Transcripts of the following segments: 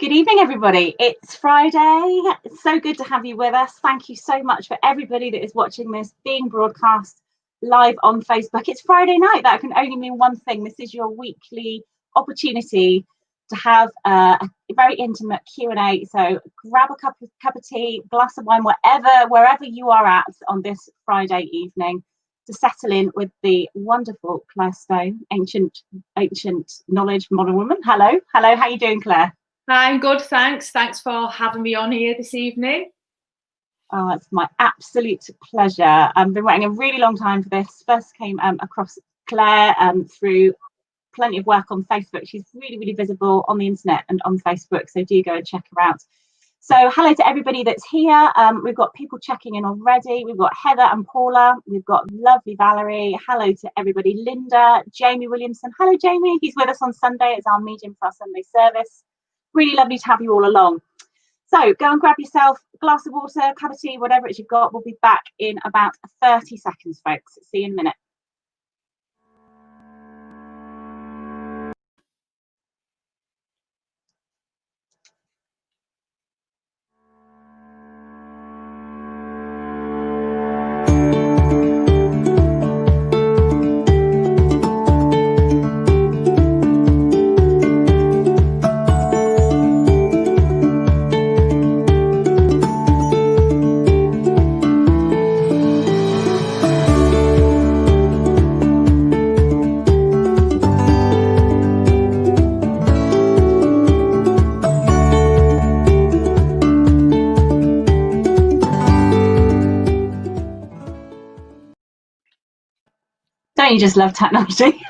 Good evening, everybody. It's Friday. It's so good to have you with us. Thank you so much for everybody that is watching this being broadcast live on Facebook. It's Friday night. That can only mean one thing. This is your weekly opportunity to have a very intimate Q&A. So grab a cup of tea, glass of wine, wherever you are at on this Friday evening, to settle in with the wonderful Claire Stone, ancient knowledge modern woman. Hello, how are you doing, Claire? I'm good, thanks. Thanks for having me on here this evening. Oh, it's my absolute pleasure. I've been waiting a really long time for this. First came across Claire through plenty of work on Facebook. She's really visible on the internet and on Facebook, so do go and check her out. So hello to everybody that's here. We've got people checking in already. We've got Heather and Paula. We've got lovely Valerie. Hello to everybody. Linda, Jamie Williamson. Hello, Jamie. He's with us on Sunday. It's our medium for our Sunday service. Really lovely to have you all along. So go and grab yourself a glass of water, cup of tea, whatever it is you've got. We'll be back in about 30 seconds, folks. See you in a minute. Don't you just love technology?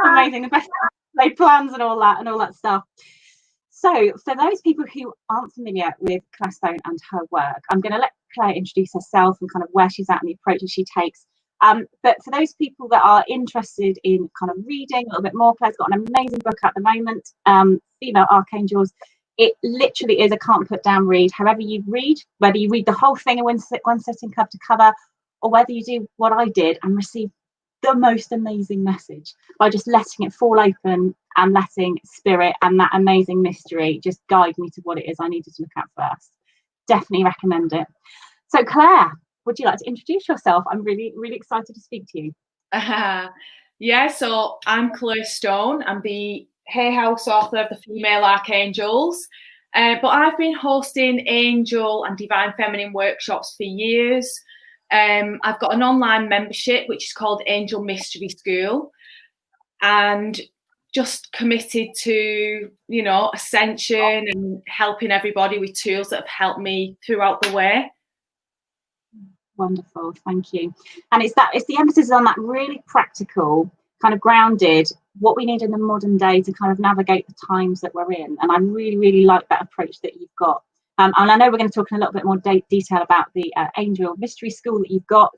Amazing. The best laid plans and all that stuff. So for those people who aren't familiar with Claire Stone and her work, I'm going to let Claire introduce herself and kind of where she's at and the approaches she takes. But for those people that are interested in kind of reading a little bit more, Claire's got an amazing book at the moment, Female Archangels. It literally is a can't put down read. However you read, whether you read the whole thing in one sitting cover to cover, or whether you do what I did and receive the most amazing message by just letting it fall open and letting spirit and that amazing mystery just guide me to what it is I needed to look at first. Definitely recommend it. So Claire, would you like to introduce yourself? I'm really excited to speak to you. Yeah, so I'm Claire Stone. I'm the Hay House author of the Female Archangels, but I've been hosting angel and divine feminine workshops for years. I've got an online membership which is called Angel Mystery School, and just committed to, ascension and helping everybody with tools that have helped me throughout the way. Wonderful, thank you. And it's the emphasis on that really practical, kind of grounded, what we need in the modern day to kind of navigate the times that we're in. And I really like that approach that you've got. And I know we're going to talk in a little bit more detail about the Angel Mystery School that you've got,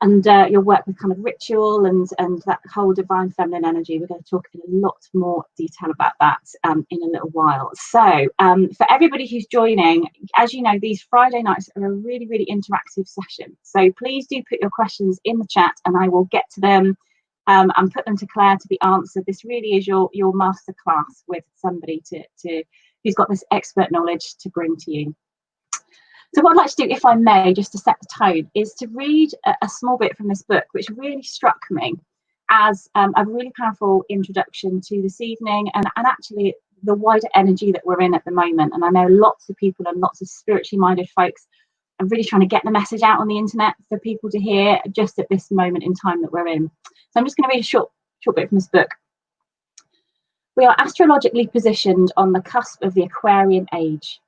and your work with kind of ritual and that whole divine feminine energy. We're going to talk in a lot more detail about that in a little while. So for everybody who's joining, as you know, these Friday nights are a really interactive session. So please do put your questions in the chat and I will get to them and put them to Claire to be answered. This really is your masterclass with somebody to who's got this expert knowledge to bring to you. So what I'd like to do, if I may, just to set the tone, is to read a small bit from this book, which really struck me as a really powerful introduction to this evening and actually the wider energy that we're in at the moment. And I know lots of people and lots of spiritually minded folks are really trying to get the message out on the internet for people to hear just at this moment in time that we're in. So I'm just going to read a short bit from this book. We are astrologically positioned on the cusp of the Aquarian age.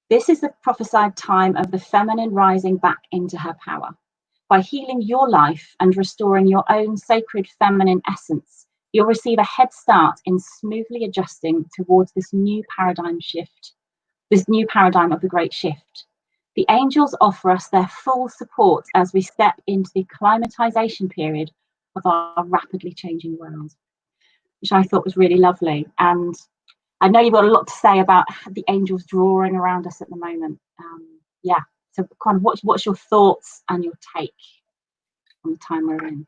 This is the prophesied time of the feminine rising back into her power. By healing your life and restoring your own sacred feminine essence, you'll receive a head start in smoothly adjusting towards this new paradigm shift, this new paradigm of the great shift. The angels offer us their full support as we step into the acclimatization period of our rapidly changing world, which I thought was really lovely. And I know you've got a lot to say about the angels drawing around us at the moment. Yeah, so kind of what's your thoughts and your take on the time we're in?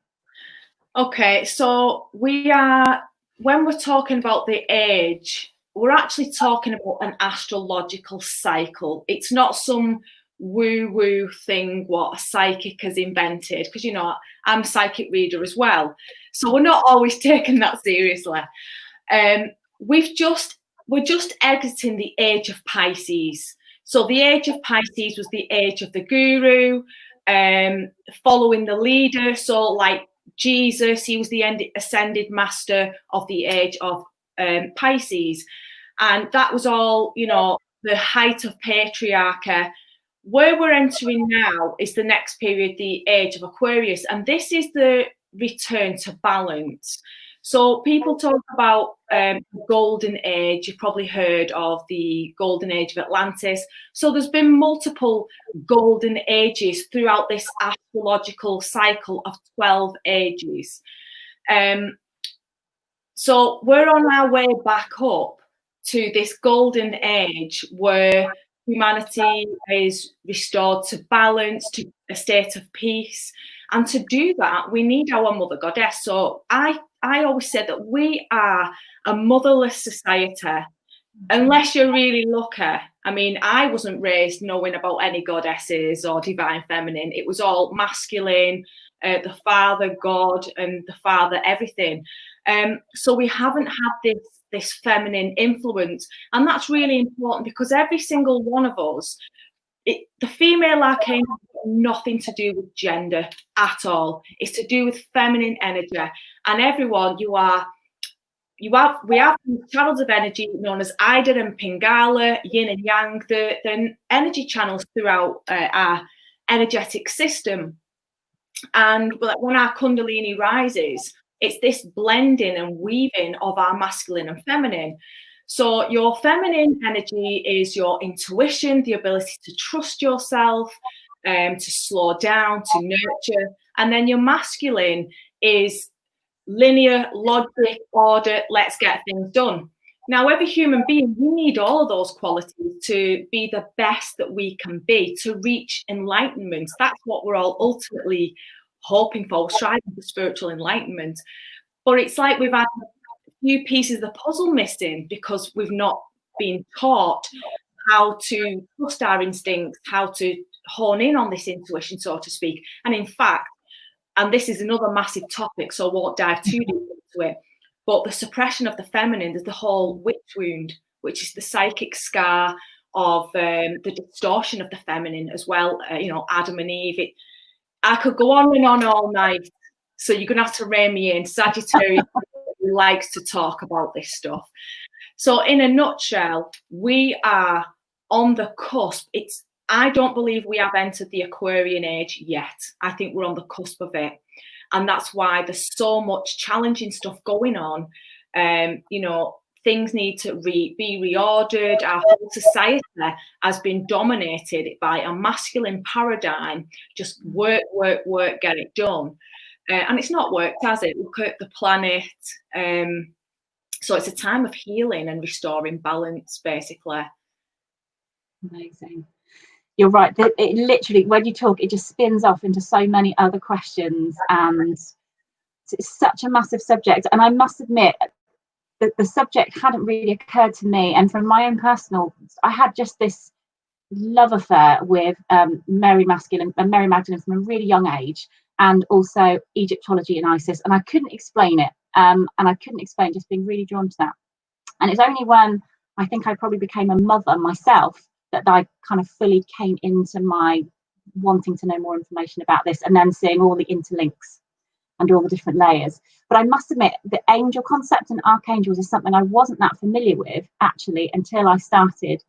Okay, so when we're talking about the age we're actually talking about an astrological cycle. It's not some woo-woo thing what a psychic has invented, because, you know, I'm a psychic reader as well. So we're not always taking that seriously. We're just exiting the age of Pisces. So the age of Pisces was the age of the guru, following the leader. So like Jesus, he was the ascended master of the age of Pisces. And that was all, you know, the height of patriarchy. Where we're entering now is the next period, the age of Aquarius. And this is the return to balance. So people talk about the golden age. You've probably heard of the golden age of Atlantis. So there's been multiple golden ages throughout this astrological cycle of 12 ages. So we're on our way back up to this golden age where humanity is restored to balance, to a state of peace. And to do that, we need our mother goddess. So I always say that we are a motherless society, unless you're really lucky. I mean, I wasn't raised knowing about any goddesses or divine feminine. It was all masculine, the father God and the father everything. So we haven't had this feminine influence. And that's really important, because every single one of us, the female arcangel has nothing to do with gender at all. It's to do with feminine energy. And everyone, we have channels of energy known as Ida and Pingala, yin and yang, the energy channels throughout our energetic system. And when our Kundalini rises, it's this blending and weaving of our masculine and feminine. So your feminine energy is your intuition, the ability to trust yourself, to slow down, to nurture. And then your masculine is linear, logic, order, let's get things done. Now, every human being, we need all of those qualities to be the best that we can be, to reach enlightenment. That's what we're all ultimately hoping for, striving for spiritual enlightenment. But it's like we've had few pieces of the puzzle missing, because we've not been taught how to trust our instincts, how to hone in on this intuition, so to speak. And in fact, and this is another massive topic, so I won't dive too deep into it, but the suppression of the feminine, there's the whole witch wound, which is the psychic scar of the distortion of the feminine as well. You know, Adam and Eve. I could go on and on all night, so you're going to have to rein me in. Sagittarius likes to talk about this stuff. So in a nutshell, we are on the cusp. I don't believe we have entered the Aquarian age yet. I think we're on the cusp of it. And that's why there's so much challenging stuff going on. You know, things need to be reordered. Our whole society has been dominated by a masculine paradigm. Just work, get it done. And it's not worked, has it? Look at the planet. So it's a time of healing and restoring balance, basically. Amazing. You're right. It literally, when you talk, it just spins off into so many other questions, and it's such a massive subject. And I must admit that the subject hadn't really occurred to me. And from my own personal, I had just this love affair with Mary Magdalene from a really young age, and also Egyptology and Isis. And I couldn't explain it. And I couldn't explain just being really drawn to that. And it's only when I think I probably became a mother myself that I kind of fully came into my wanting to know more information about this, and then seeing all the interlinks and all the different layers. But I must admit, the angel concept and archangels is something I wasn't that familiar with, actually, until I started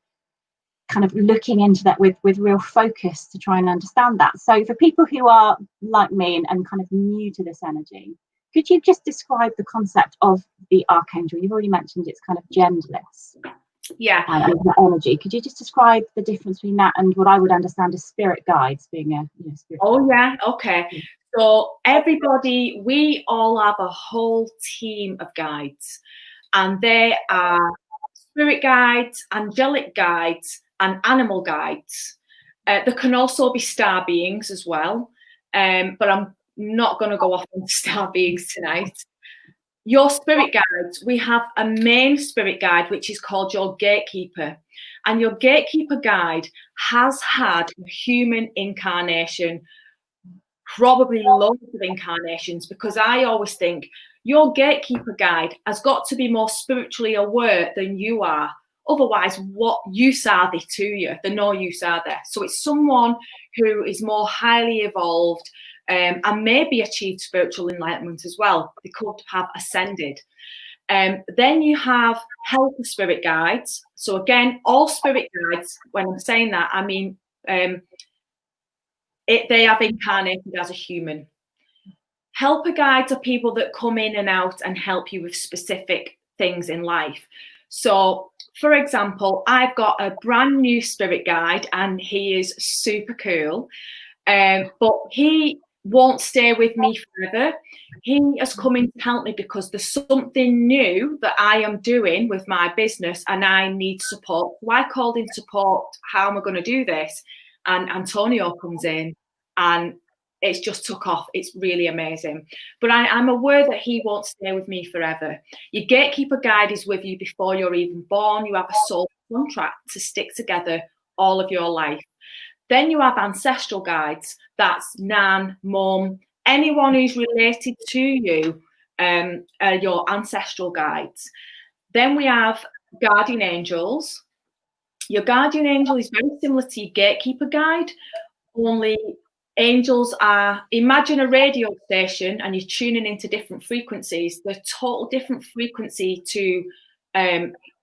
kind of looking into that with real focus to try and understand that. So for people who are like me and kind of new to this energy, could you just describe the concept of the archangel? You've already mentioned it's kind of genderless. Yeah. And the energy. Could you just describe the difference between that and what I would understand as spirit guides, being a spirit? Oh yeah, okay. So everybody, we all have a whole team of guides, and they are spirit guides, angelic guides, and animal guides. There can also be star beings as well, but I'm not going to go off into star beings tonight. Your spirit guides, we have a main spirit guide, which is called your gatekeeper. And your gatekeeper guide has had a human incarnation, probably loads of incarnations, because I always think your gatekeeper guide has got to be more spiritually aware than you are. Otherwise, what use are they to you? They're no use, are they? So it's someone who is more highly evolved, and maybe achieved spiritual enlightenment as well. They could have ascended. Then you have helper spirit guides. So again, all spirit guides, when I'm saying that, I mean, they have incarnated as a human. Helper guides are people that come in and out and help you with specific things in life. So, for example, I've got a brand new spirit guide and he is super cool, but he won't stay with me forever. He has come in to help me because there's something new that I am doing with my business and I need support. So I called in support. How am I going to do this? And Antonio comes in and it's just took off. It's really amazing. But I'm aware that he won't stay with me forever. Your gatekeeper guide is with you before you're even born. You have a soul contract to stick together all of your life. Then you have ancestral guides. That's Nan, Mum, anyone who's related to you, your ancestral guides. Then we have guardian angels. Your guardian angel is very similar to your gatekeeper guide, only angels are, imagine a radio station and you're tuning into different frequencies. They're total different frequency to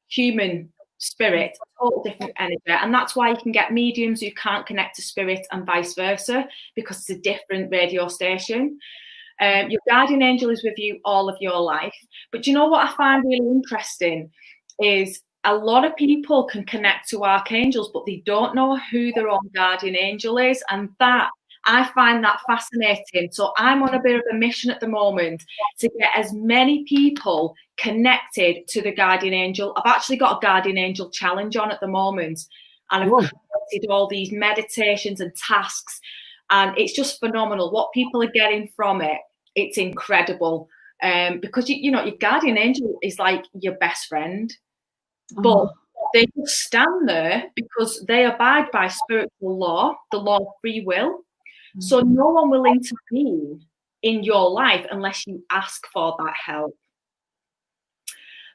human spirit, total different energy. And that's why you can get mediums who can't connect to spirit and vice versa, because it's a different radio station. Your guardian angel is with you all of your life. But you know what I find really interesting is a lot of people can connect to archangels, but they don't know who their own guardian angel is. And that, I find that fascinating. So I'm on a bit of a mission at the moment to get as many people connected to the guardian angel. I've actually got a guardian angel challenge on at the moment, and I've created all these meditations and tasks, and it's just phenomenal what people are getting from it. It's incredible, because you know your guardian angel is like your best friend, but they just stand there because they abide by spiritual law, the law of free will. So no one will intervene in your life unless you ask for that help.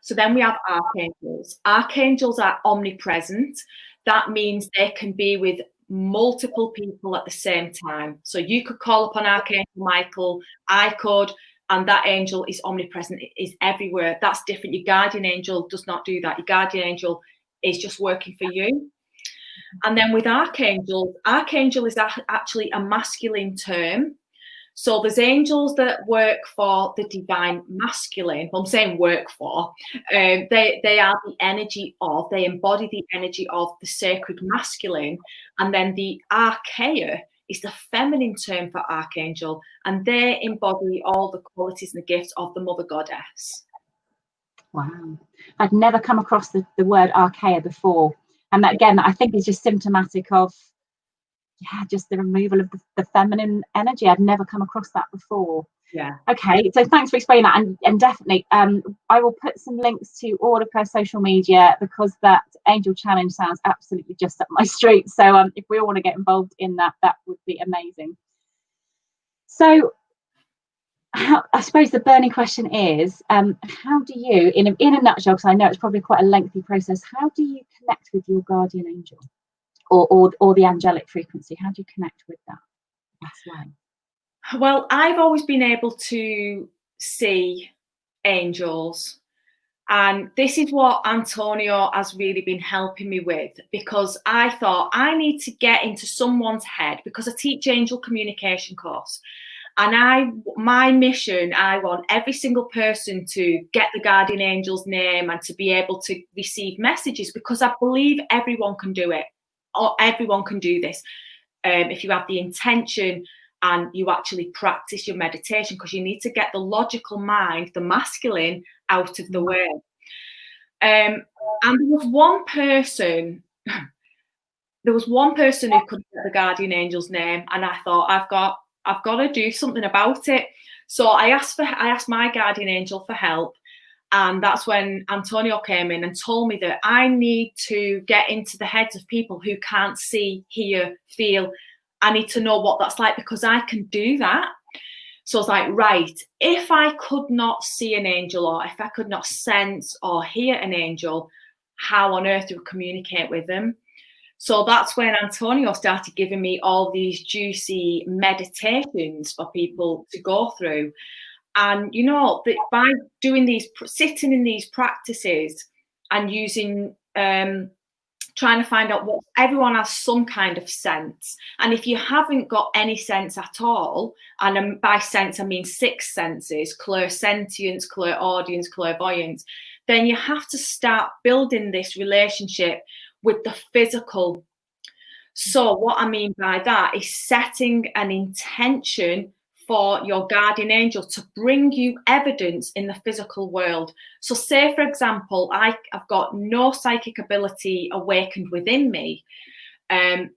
So then we have archangels. Archangels are omnipresent. That means they can be with multiple people at the same time. So you could call upon Archangel Michael, I could, and that angel is omnipresent, it is everywhere. That's different. Your guardian angel does not do that. Your guardian angel is just working for you. And then with archangel is actually a masculine term. So there's angels that work for the divine masculine. Well, I'm saying work for. They are the energy of, they embody the energy of the sacred masculine. And then the archeia is the feminine term for archangel. And they embody all the qualities and the gifts of the mother goddess. Wow. I'd never come across the word archeia before. And that, again, I think is just symptomatic of, just the removal of the feminine energy. I'd never come across that before. Yeah. Okay, so thanks for explaining that. And definitely, I will put some links to all of her social media, because that angel challenge sounds absolutely just up my street. So if we all want to get involved in that, that would be amazing. So I suppose the burning question is, how do you, in a nutshell, because I know it's probably quite a lengthy process, how do you connect with your guardian angel or the angelic frequency? How do you connect with that? That's why. Well, I've always been able to see angels, and this is what Antonio has really been helping me with, because I thought I need to get into someone's head, because I teach angel communication course. And my mission, I want every single person to get the guardian angel's name and to be able to receive messages, because I believe everyone can do it, or everyone can do this. If you have the intention and you actually practice your meditation, because you need to get the logical mind, the masculine, out of the way. And there was one person who could get the guardian angel's name, and I thought, I've got to do something about it. So I asked my guardian angel for help. And that's when Antonio came in and told me that I need to get into the heads of people who can't see, hear, feel. I need to know what that's like, because I can do that. So I was like, right, if I could not see an angel, or if I could not sense or hear an angel, how on earth do we communicate with them? So that's when Antonio started giving me all these juicy meditations for people to go through. And, you know, that by doing these, sitting in these practices and using, trying to find out what, everyone has some kind of sense. And if you haven't got any sense at all, and by sense, I mean 6 senses, clairsentience, clairaudience, clairvoyance, then you have to start building this relationship with the physical. So what I mean by that is setting an intention for your guardian angel to bring you evidence in the physical world. So say, for example, I've got no psychic ability awakened within me,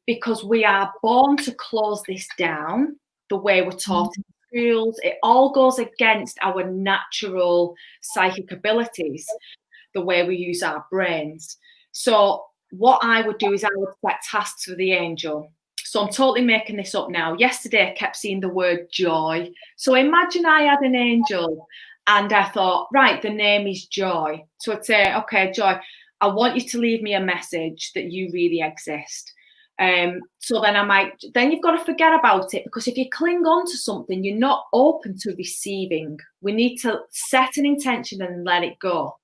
because we are born to close this down the way we're taught in schools. It all goes against our natural psychic abilities, the way we use our brains. So what I would do is I would set tasks for the angel. So I'm totally making this up now. Yesterday, I kept seeing the word joy. So imagine I had an angel and I thought, right, the name is Joy. So I'd say, okay, Joy, I want you to leave me a message that you really exist. So then you've got to forget about it, because if you cling on to something, you're not open to receiving. We need to set an intention and let it go.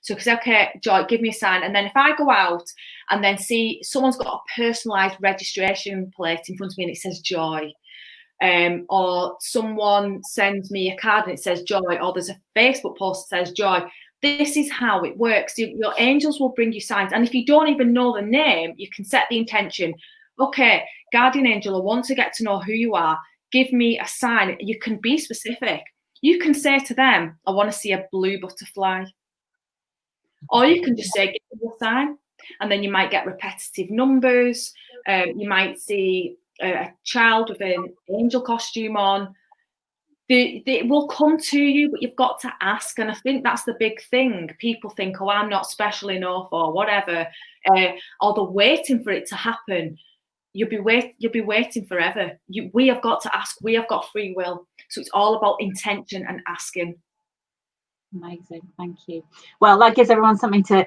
So because, okay, Joy, give me a sign. And then if I go out and then see someone's got a personalised registration plate in front of me and it says Joy, or someone sends me a card and it says Joy, or there's a Facebook post that says Joy, this is how it works. Your angels will bring you signs. And if you don't even know the name, you can set the intention. Okay, guardian angel, I want to get to know who you are. Give me a sign. You can be specific. You can say to them, I want to see a blue butterfly. Or you can just say, give me a sign. And then you might get repetitive numbers. You might see a child with an angel costume on. They will come to you, but you've got to ask. And I think that's the big thing. People think, oh, I'm not special enough or whatever. Or they're waiting for it to happen. You'll be waiting forever. We have got to ask. We have got free will. So it's all about intention and asking. Amazing, thank you. Well, that gives everyone something to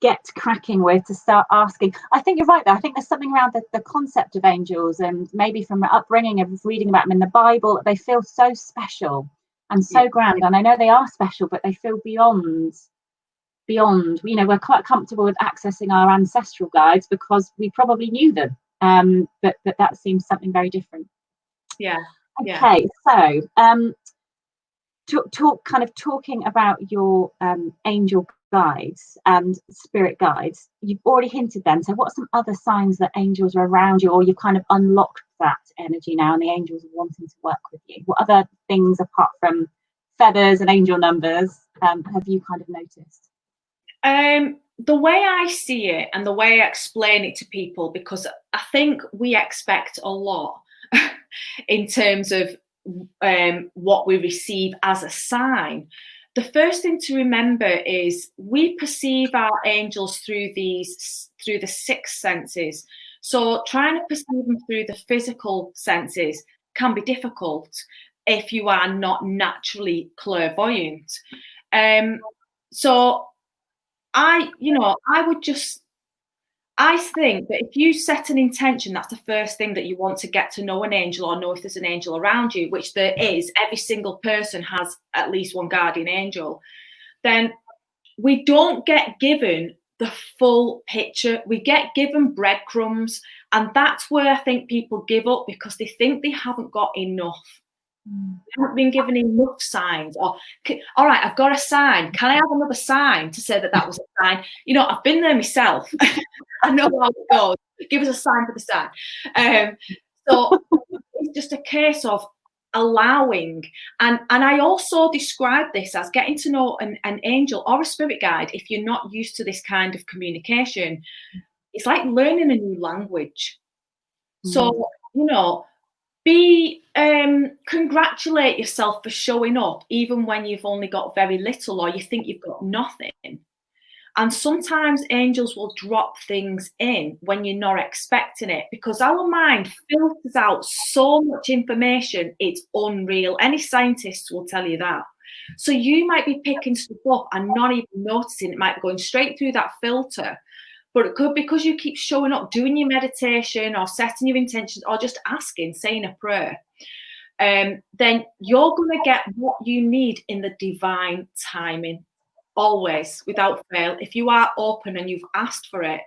get cracking with, to start asking. I think you're right, though. I think there's something around the concept of angels, and maybe from the upbringing of reading about them in the Bible, they feel so special and so grand. And I know they are special, but they feel beyond. You know, we're quite comfortable with accessing our ancestral guides because we probably knew them, but that seems something very different. Yeah. Okay, so talking about your angel guides and spirit guides, you've already hinted then. So what are some other signs that angels are around you, or you've kind of unlocked that energy now and the angels are wanting to work with you? What other things apart from feathers and angel numbers have you kind of noticed? The way I see it and the way I explain it to people, because I think we expect a lot in terms of what we receive as a sign. The first thing to remember is we perceive our angels through the 6 senses. So trying to perceive them through the physical senses can be difficult if you are not naturally clairvoyant. So I think that if you set an intention, that's the first thing that you want to get to know an angel, or know if there's an angel around you, which there is. Every single person has at least one guardian angel. Then we don't get given the full picture. We get given breadcrumbs. And that's where I think people give up, because they think they haven't got enough. They haven't been given enough signs. Or, all right, I've got a sign. Can I have another sign to say that was a sign? You know, I've been there myself. I know how it goes. Give us a sign for the sign. So it's just a case of allowing. And I also describe this as getting to know an angel or a spirit guide. If you're not used to this kind of communication, it's like learning a new language. So, you know, Congratulate yourself for showing up, even when you've only got very little or you think you've got nothing. And sometimes angels will drop things in when you're not expecting it, because our mind filters out so much information, it's unreal. Any scientists will tell you that. So you might be picking stuff up and not even noticing. It might be going straight through that filter. But it could, because you keep showing up, doing your meditation or setting your intentions or just asking, saying a prayer, then you're going to get what you need in the divine timing. Always, without fail, if you are open and you've asked for it.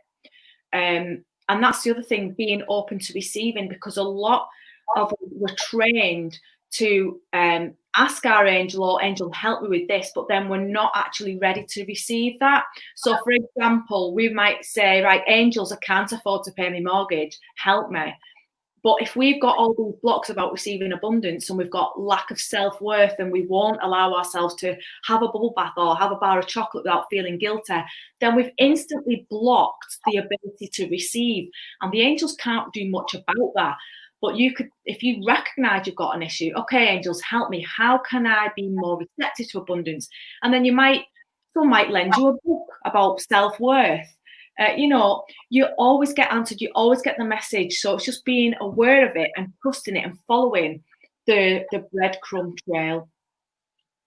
And that's the other thing, being open to receiving, because a lot of us were trained to ask our angel, or angel, help me with this, but then we're not actually ready to receive that. So for example, we might say, right, angels, I can't afford to pay my mortgage, help me. But if we've got all these blocks about receiving abundance, and we've got lack of self-worth, and we won't allow ourselves to have a bubble bath or have a bar of chocolate without feeling guilty, then we've instantly blocked the ability to receive. And the angels can't do much about that. But you could, if you recognize you've got an issue, okay, angels, help me. How can I be more receptive to abundance? And then someone might lend you a book about self-worth. You always get answered, you always get the message. So it's just being aware of it and trusting it and following the breadcrumb trail.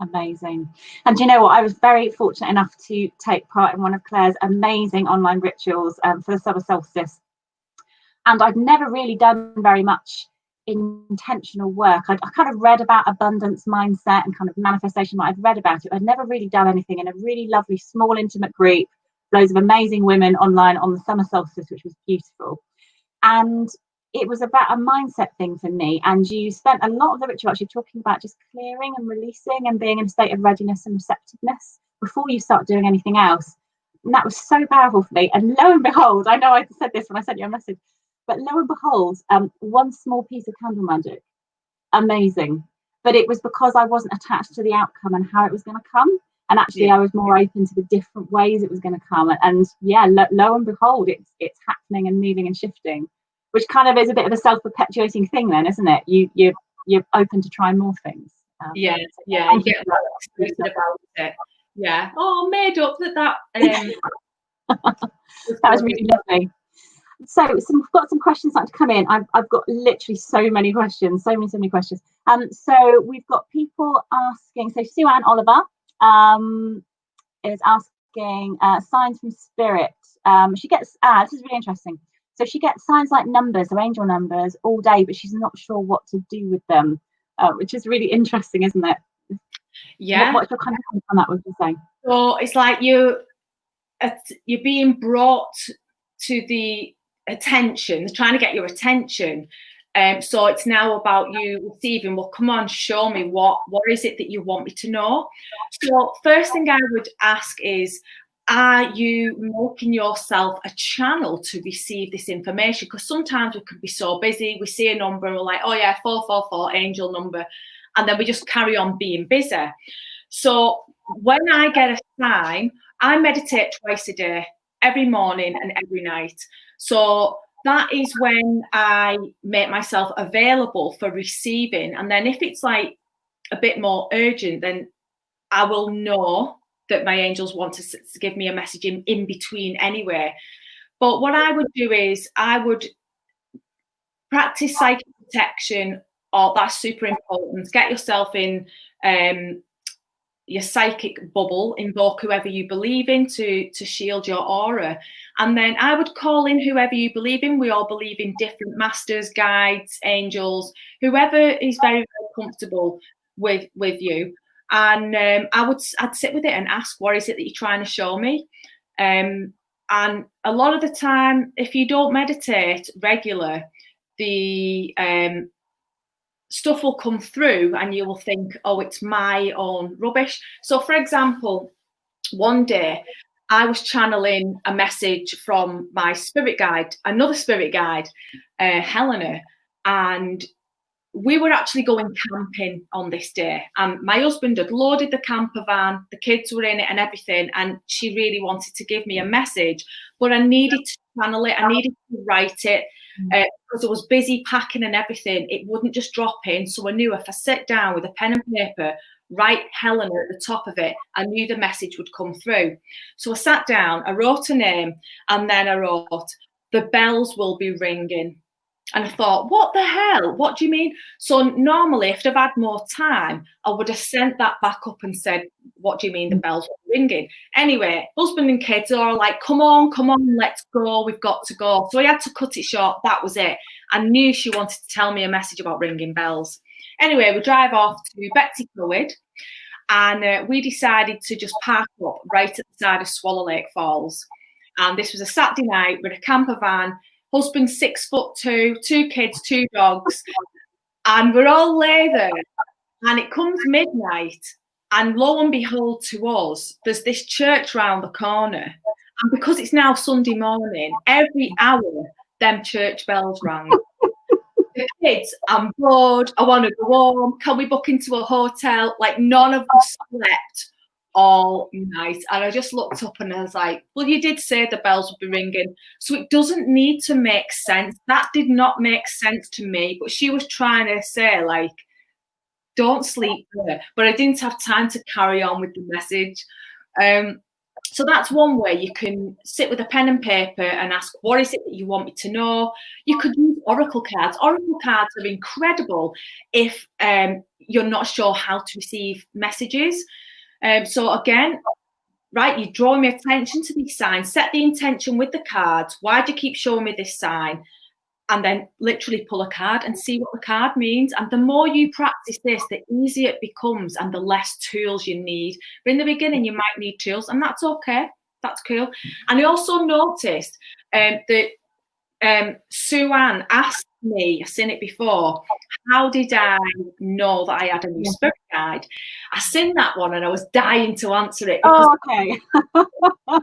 Amazing. And do you know what? I was very fortunate enough to take part in one of Claire's amazing online rituals for the summer solstice. And I'd never really done very much intentional work. I kind of read about abundance mindset and kind of manifestation. I'd read about it. I'd never really done anything in a really lovely, small, intimate group. Loads of amazing women online on the summer solstice, which was beautiful. And it was about a mindset thing for me. And you spent a lot of the ritual actually talking about just clearing and releasing and being in a state of readiness and receptiveness before you start doing anything else. And that was so powerful for me. And lo and behold, I know I said this when I sent you a message, but lo and behold, one small piece of candle magic, amazing. But it was because I wasn't attached to the outcome and how it was going to come. And actually, I was more open to the different ways it was going to come. And yeah, lo and behold, it's happening and moving and shifting, which kind of is a bit of a self-perpetuating thing then, isn't it? You're open to try more things. You get excited about it. Yeah. Oh, made up that. That was really lovely. So we've got some questions starting to come in. I've got literally so many questions, so many questions. So we've got people asking. So Sue Ann Oliver is asking signs from spirit. She gets this is really interesting. So she gets signs like numbers or angel numbers all day, but she's not sure what to do with them, which is really interesting, isn't it? Yeah. What's your kind of comment on that? What would you say? So it's like you're being brought to the attention, they're trying to get your attention. So it's now about you receiving, well, come on, show me what is it that you want me to know. So first thing I would ask is, are you making yourself a channel to receive this information? Because sometimes we can be so busy, we see a number and we're like, oh yeah, 444 angel number, and then we just carry on being busy. So when I get a sign, I meditate twice a day, every morning and every night. So that is when I make myself available for receiving. And then if it's like a bit more urgent, then I will know that my angels want to give me a message in between anyway. But what I would do is I would practice psychic protection. Oh, that's super important. Get yourself in your psychic bubble, invoke whoever you believe in to shield your aura. And then I would call in whoever you believe in. We all believe in different masters, guides, angels, whoever is very, very comfortable with you. And I'd sit with it and ask, what is it that you're trying to show me? And a lot of the time, if you don't meditate regular, the stuff will come through and you will think, oh, it's my own rubbish. So for example, one day I was channeling a message from my spirit guide, another spirit guide, Helena, and we were actually going camping on this day. And my husband had loaded the camper van, the kids were in it and everything, and she really wanted to give me a message, but I needed to channel it, I needed to write it. because I was busy packing and everything, it wouldn't just drop in. So I knew if I sat down with a pen and paper, write Helena at the top of it, I knew the message would come through. So I sat down, I wrote a name, and then I wrote, "The bells will be ringing." And I thought, what the hell? What do you mean? So normally, if I'd had more time, I would have sent that back up and said, what do you mean the bells were ringing? Anyway, husband and kids are like, come on, let's go. We've got to go. So I had to cut it short. That was it. I knew she wanted to tell me a message about ringing bells. Anyway, we drive off to Betsy Clwyd, and we decided to just park up right at the side of Swallow Lake Falls. And this was a Saturday night with a camper van. Husband 6'2", 2 kids, 2 dogs, and we're all lay there. And it comes midnight, and lo and behold, to us, there's this church round the corner. And because it's now Sunday morning, every hour them church bells rang. The kids, I'm bored, I want to go home. Can we book into a hotel? Like, none of us slept all night. And I just looked up and I was like, well, you did say the bells would be ringing, so it doesn't need to make sense. That did not make sense to me, but she was trying to say, like, don't sleep there. But I didn't have time to carry on with the message. So that's one way you can sit with a pen and paper and ask, what is it that you want me to know? You could use oracle cards. Oracle cards are incredible if you're not sure how to receive messages. So again, right, you draw my attention to these signs, set the intention with the cards. Why do you keep showing me this sign? And then literally pull a card and see what the card means. And the more you practice this, the easier it becomes and the less tools you need. But in the beginning, you might need tools, and that's okay. That's cool. And I also noticed that Sue Ann asked me, I've seen it before, how did I know that I had a new spirit guide? I seen that one and I was dying to answer it. Oh, okay. How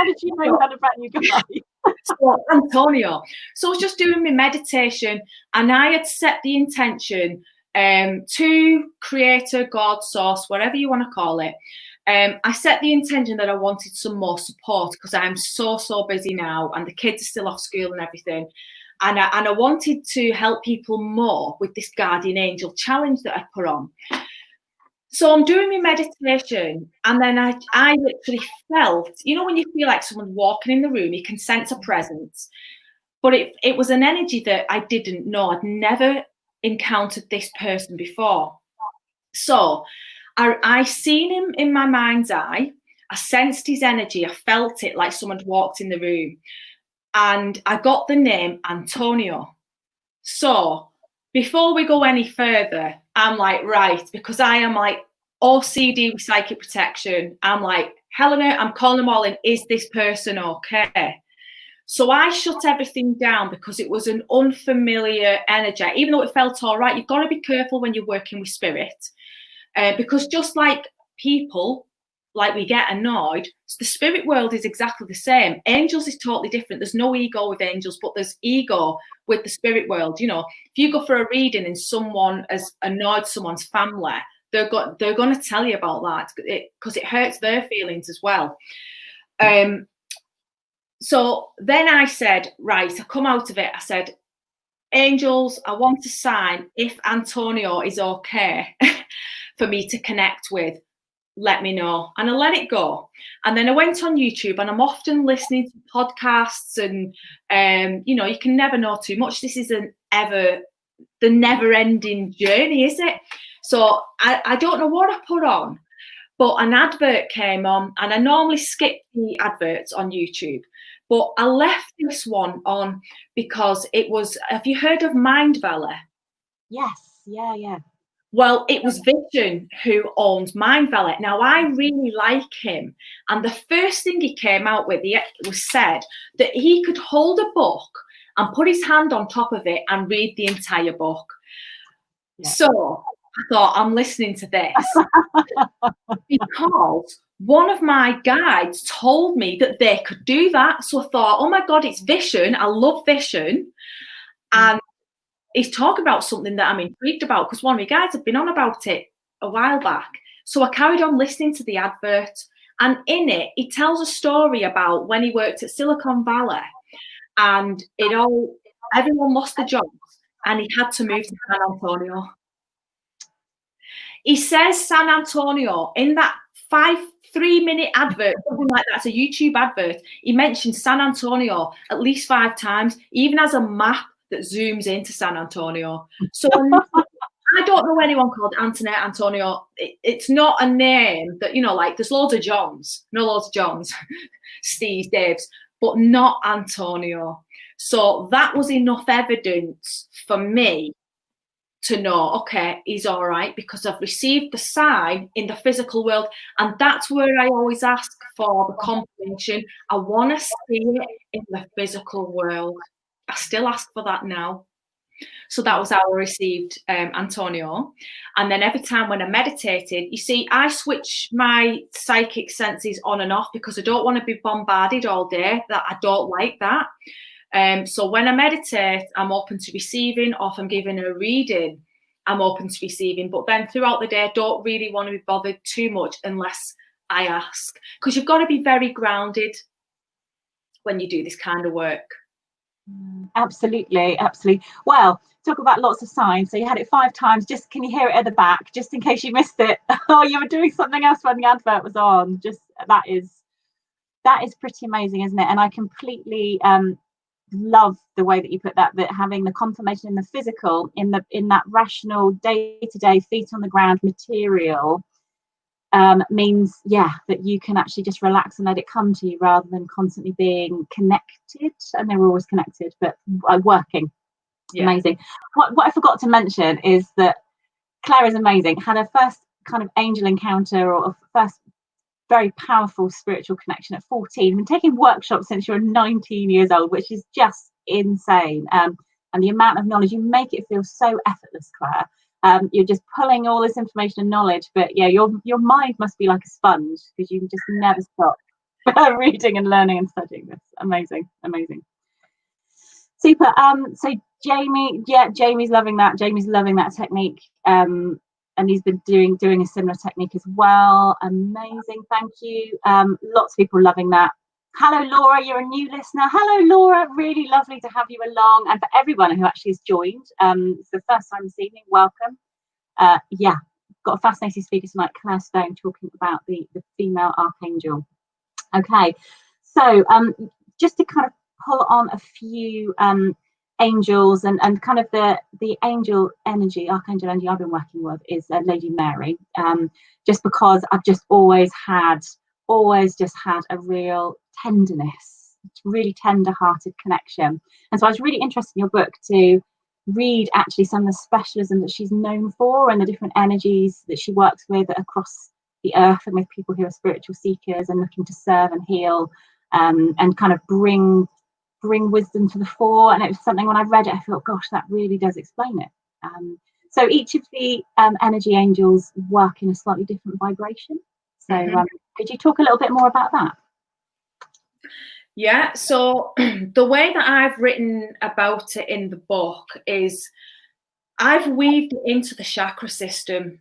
did you know you had a brand new guide? So, Antonio. So I was just doing my meditation, and I had set the intention to Creator, God, Source, whatever you want to call it. I set the intention that I wanted some more support because I'm so busy now, and the kids are still off school and everything. And I wanted to help people more with this guardian angel challenge that I put on. So I'm doing my meditation, and then I literally felt, you know, when you feel like someone's walking in the room, you can sense a presence. But it was an energy that I didn't know. I'd never encountered this person before. So I seen him in my mind's eye. I sensed his energy. I felt it like someone walked in the room. And I got the name Antonio. So before we go any further, I'm like, right, because I am like OCD with psychic protection. I'm like, Helena, I'm calling them all in. Is this person okay? So I shut everything down because it was an unfamiliar energy. Even though it felt all right, you've got to be careful when you're working with spirit. Because just like people, like we get annoyed, the spirit world is exactly the same. Angels is totally different. There's no ego with angels, but there's ego with the spirit world. You know, if you go for a reading and someone has annoyed someone's family, they're going to tell you about that because it hurts their feelings as well. So then I said, right, I come out of it. I said, angels, I want to sign if Antonio is okay for me to connect with. Let me know. And I let it go. And then I went on YouTube, and I'm often listening to podcasts, and you know, you can never know too much. This isn't ever the never-ending journey, is it? So I don't know what I put on, but an advert came on, and I normally skip the adverts on YouTube, but I left this one on because it was, have you heard of Mindvalley? Yes, yeah. Well, it was Vision who owned Mindvalley. Now, I really like him. And the first thing he came out with, it was said that he could hold a book and put his hand on top of it and read the entire book. Yeah. So I thought, I'm listening to this because one of my guides told me that they could do that. So I thought, oh my God, it's Vision. I love Vision. And he's talking about something that I'm intrigued about because one of my guys had been on about it a while back. So I carried on listening to the advert, and in it, he tells a story about when he worked at Silicon Valley, and everyone lost their jobs, and he had to move to San Antonio. He says San Antonio in that 3-minute advert, something like that. It's a YouTube advert. He mentions San Antonio at least 5 times, even as a map that zooms into San Antonio. So I don't know anyone called Antoinette, Antonio. It's not a name that, like there's loads of Johns, Steve's, Daves, but not Antonio. So that was enough evidence for me to know, okay, he's all right, because I've received the sign in the physical world. And that's where I always ask for the confirmation. I want to see it in the physical world. I still ask for that now. So that was how I received Antonio. And then every time when I meditated, you see, I switch my psychic senses on and off because I don't want to be bombarded all day. That I don't like that. So when I meditate, I'm open to receiving, or if I'm giving a reading, I'm open to receiving. But then throughout the day, I don't really want to be bothered too much unless I ask, because you've got to be very grounded when you do this kind of work. Absolutely. Well, talk about lots of signs. So you had it 5 times. Just can you hear it at the back, just in case you missed it? Oh, you were doing something else when the advert was on. Just that is pretty amazing, isn't it? And I completely love the way that you put that having the confirmation in the physical, in that rational day-to-day feet on the ground material means that you can actually just relax and let it come to you, rather than constantly being connected. And they were always connected, but working. Amazing. What I forgot to mention is that Claire is amazing. Had her first kind of angel encounter, or first very powerful spiritual connection at 14. Been taking workshops since you were 19 years old, which is just insane. And the amount of knowledge, you make it feel so effortless, Claire. You're just pulling all this information and knowledge, but your mind must be like a sponge, because you can just never stop reading and learning and studying this. Amazing. Super. So Jamie's loving that. Jamie's loving that technique. And he's been doing a similar technique as well. Amazing, thank you. Lots of people loving that. Hello, Laura, you're a new listener. Hello, Laura, really lovely to have you along. And for everyone who actually has joined, it's the first time this evening, welcome. Got a fascinating speaker tonight, Claire Stone, talking about the female archangel. Okay, so just to kind of pull on a few angels and kind of the angel energy, archangel energy I've been working with is Lady Mary, just because I've just always just had a real tenderness, really tender-hearted connection. And so I was really interested in your book to read actually some of the specialism that she's known for and the different energies that she works with across the earth, and with people who are spiritual seekers and looking to serve and heal, and kind of bring wisdom to the fore. And it was something, when I read it, I thought, gosh, that really does explain it. So each of the energy angels work in a slightly different vibration. So could you talk a little bit more about that? Yeah, so the way that I've written about it in the book is I've weaved it into the chakra system.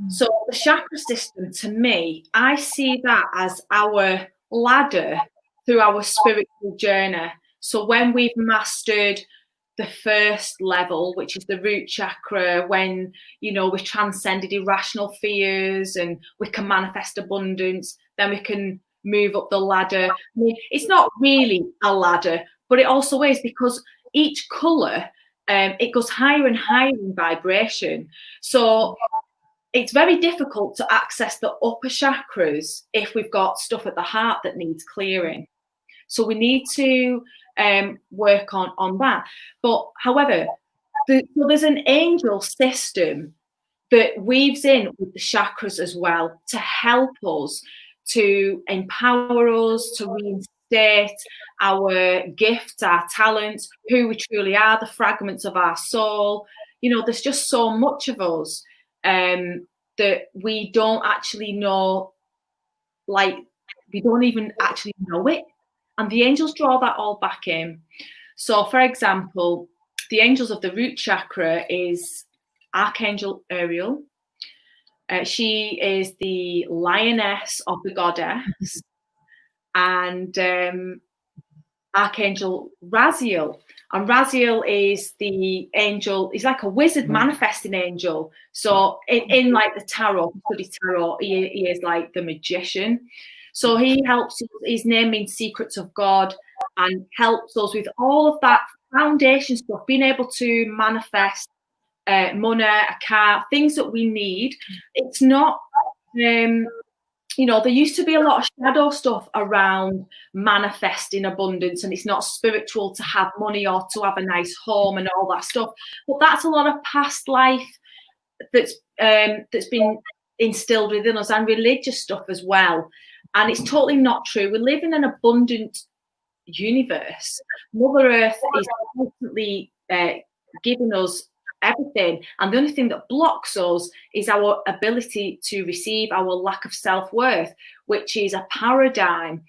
So the chakra system, to me, I see that as our ladder through our spiritual journey. So when we've mastered the first level, which is the root chakra, when we've transcended irrational fears and we can manifest abundance, then we can move up the ladder. I mean, it's not really a ladder, but it also is, because each color it goes higher and higher in vibration. So it's very difficult to access the upper chakras if we've got stuff at the heart that needs clearing. So we need to work on that. But however, there's an angel system that weaves in with the chakras as well, to help us, to empower us, to reinstate our gifts, our talents, who we truly are, the fragments of our soul. There's just so much of us that we don't actually know, like we don't even actually know it. And the angels draw that all back in. So, for example, the angels of the root chakra is Archangel Uriel. She is the lioness of the goddess. And Archangel Raziel. And Raziel is the angel, he's like a wizard manifesting angel. So in like the tarot, study tarot, he is like the magician. So he helps, his name means secrets of God, and helps us with all of that foundation stuff, being able to manifest money, a car, things that we need. It's not, you know, there used to be a lot of shadow stuff around manifesting abundance, and it's not spiritual to have money or to have a nice home and all that stuff. But that's a lot of past life that's been instilled within us, and religious stuff as well. And it's totally not true. We live in an abundant universe. Mother Earth is constantly giving us everything, and the only thing that blocks us is our ability to receive, our lack of self-worth, which is a paradigm,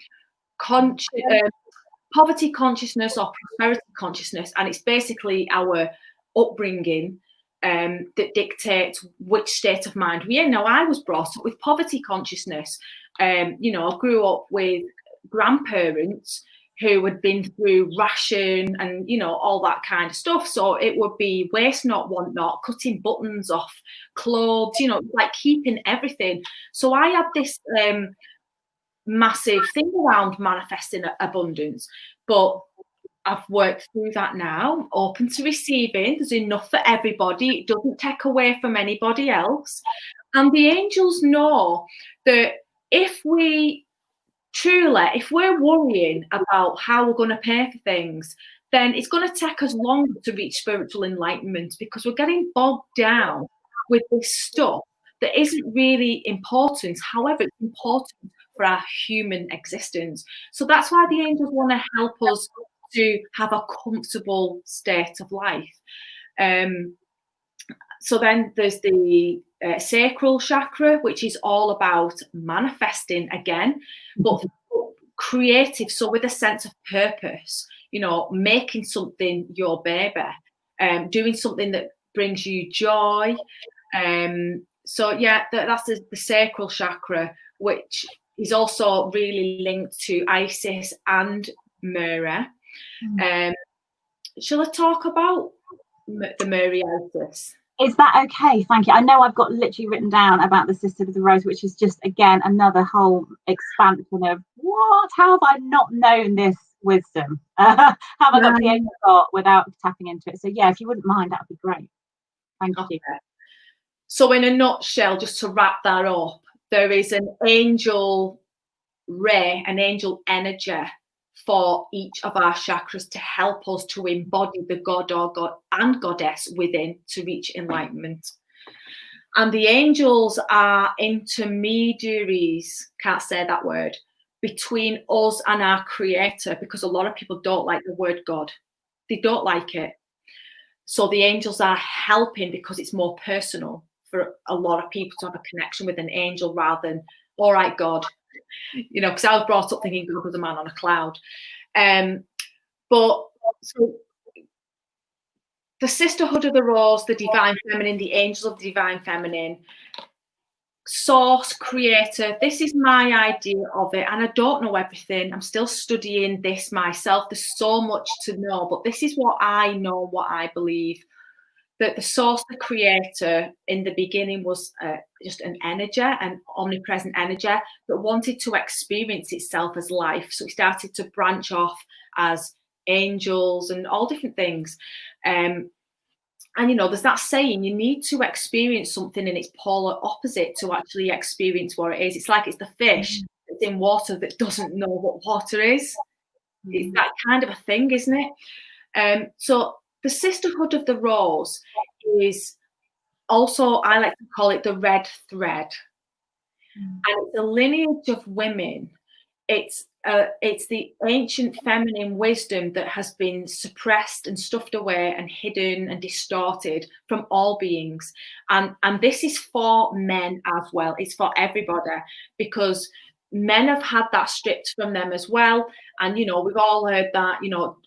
poverty consciousness or prosperity consciousness, and it's basically our upbringing that dictates which state of mind we're in. Now, I was brought up with poverty consciousness. You know, I grew up with grandparents who had been through ration and, you know, all that kind of stuff. So it would be waste not, want not, cutting buttons off clothes, you know, like keeping everything. So I had this massive thing around manifesting abundance, but I've worked through that now, open to receiving. There's enough for everybody. It doesn't take away from anybody else. And the angels know that if we're worrying about how we're going to pay for things, then it's going to take us longer to reach spiritual enlightenment, because we're getting bogged down with this stuff that isn't really important. However, it's important for our human existence. So that's why the angels want to help us to have a comfortable state of life. So then there's the sacral chakra, which is all about manifesting again, but creative. So with a sense of purpose, you know, making something your baby, doing something that brings you joy. So yeah, that's the sacral chakra, which is also really linked to Isis and Myrrah. Shall I talk about the Myrrhiasis? Is that okay? Thank you. I know I've got literally written down about the Sister of the Rose, which is just, again, another whole expansion of what? How have I not known this wisdom? How have I got the angel thought without tapping into it? So yeah, if you wouldn't mind, that would be great. Thank you. So in a nutshell, just to wrap that up, there is an angel ray, an angel energy for each of our chakras to help us to embody the God or God and Goddess within to reach enlightenment. And the angels are intermediaries, can't say that word, between us and our Creator, because a lot of people don't like the word God. They don't like it. So the angels are helping because it's more personal for a lot of people to have a connection with an angel rather than, all right, God. You know, because I was brought up thinking God was a man on a cloud. But so the Sisterhood of the Rose, the Divine Feminine, the Angels of the Divine Feminine, Source, Creator, this is my idea of it. And I don't know everything. I'm still studying this myself. There's so much to know, but this is what I know, what I believe. That the Source, the Creator, in the beginning was just an energy, an omnipresent energy that wanted to experience itself as life. So it started to branch off as angels and all different things. And, you know, there's that saying, you need to experience something in its polar opposite to actually experience what it is. It's like it's the fish that's in water that doesn't know what water is. It's that kind of a thing, isn't it? So the Sisterhood of the Rose is also, I like to call it the red thread. And it's a lineage of women. It's the ancient feminine wisdom that has been suppressed and stuffed away and hidden and distorted from all beings. And this is for men as well. It's for everybody, because men have had that stripped from them as well. And, you know, we've all heard that, you know,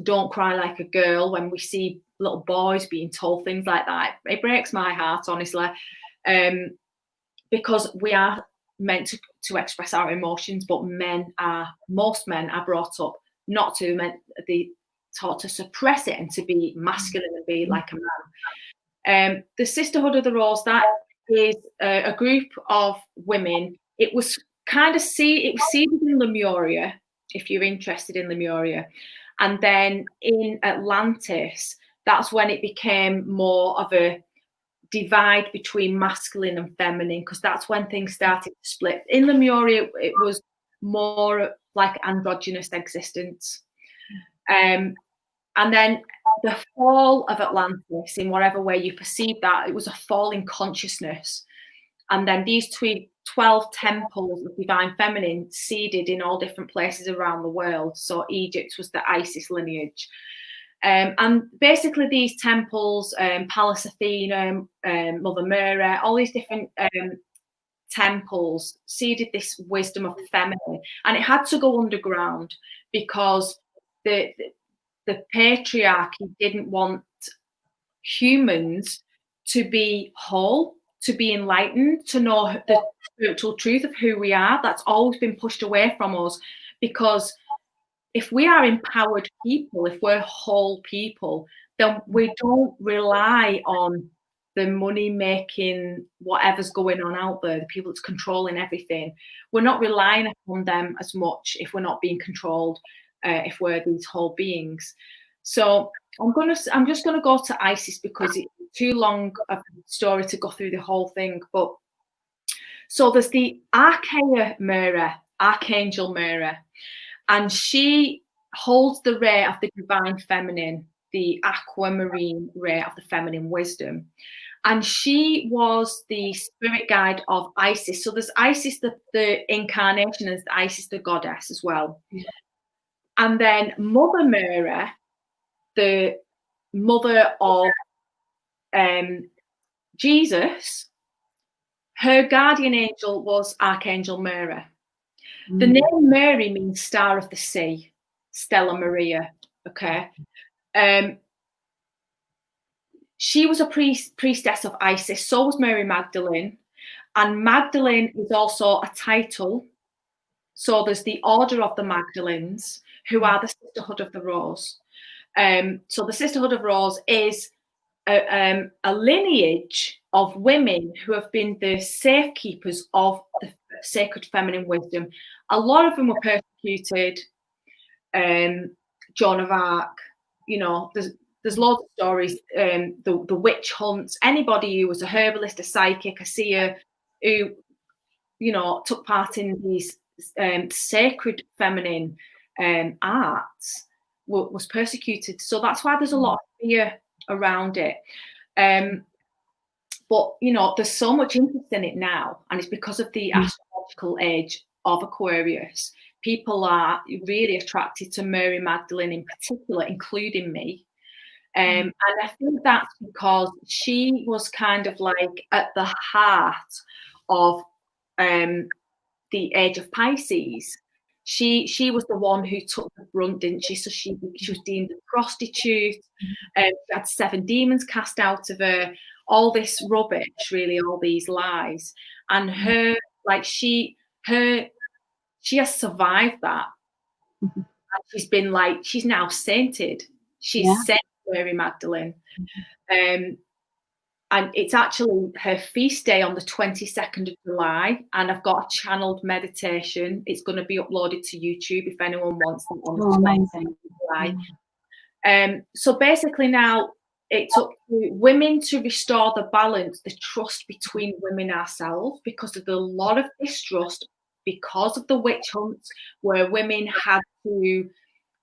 don't cry like a girl, when we see little boys being told things like that. It breaks my heart, honestly, because we are meant to express our emotions, but most men are brought up not to, they taught to suppress it and to be masculine and be like a man. The Sisterhood of the Rose, that is a group of women. It was kind of seeded in Lemuria, if you're interested in Lemuria, and then in Atlantis, that's when it became more of a divide between masculine and feminine, because that's when things started to split. In Lemuria, it was more like androgynous existence. And then the fall of Atlantis, in whatever way you perceive that, it was a fall in consciousness. And then these 12 temples of divine feminine seeded in all different places around the world. So Egypt was the Isis lineage. And basically these temples, Pallas Athena, Mother Mera, all these different temples seeded this wisdom of the feminine. And it had to go underground because the patriarchy didn't want humans to be whole, to be enlightened, to know the spiritual truth of who we are. That's always been pushed away from us, because if we are empowered people, if we're whole people, then we don't rely on the money making, whatever's going on out there, the people that's controlling everything. We're not relying upon them as much if we're not being controlled, if we're these whole beings. So I'm just gonna go to Isis because it's too long of a story to go through the whole thing. But so there's the Archeia Mera, Archangel Mera, and she holds the ray of the divine feminine, the aquamarine ray of the feminine wisdom. And she was the spirit guide of Isis. So there's Isis, the incarnation, and Isis, the goddess as well. Yeah. And then Mother Mera, the mother of Jesus, her guardian angel was Archangel Mera. The name Mary means star of the sea, Stella Maria. Okay. She was a priestess of Isis. So was Mary Magdalene. And Magdalene is also a title. So there's the Order of the Magdalens, who are the Sisterhood of the Rose. So the Sisterhood of Rose is a lineage of women who have been the safekeepers of the sacred feminine wisdom. A lot of them were persecuted. Joan of Arc, you know, there's loads of stories. The witch hunts. Anybody who was a herbalist, a psychic, a seer, who, you know, took part in these sacred feminine arts was persecuted. So that's why there's a lot of fear around it. But, you know, there's so much interest in it now, and it's because of the astrological age of Aquarius. People are really attracted to Mary Magdalene in particular, including me. And I think that's because she was kind of like at the heart of the age of Pisces. She was the one who took the brunt, didn't she? So she was deemed a prostitute. She had 7 demons cast out of her. All this rubbish, really, all these lies. And her, like she has survived that. And she's been like, she's now sainted. She's Saint Mary Magdalene. And it's actually her feast day on the 22nd of July. And I've got a channeled meditation. It's going to be uploaded to YouTube if anyone wants that on the 22nd of July. So basically now it's up to women to restore the balance, the trust between women ourselves, because there's a lot of distrust because of the witch hunts where women had to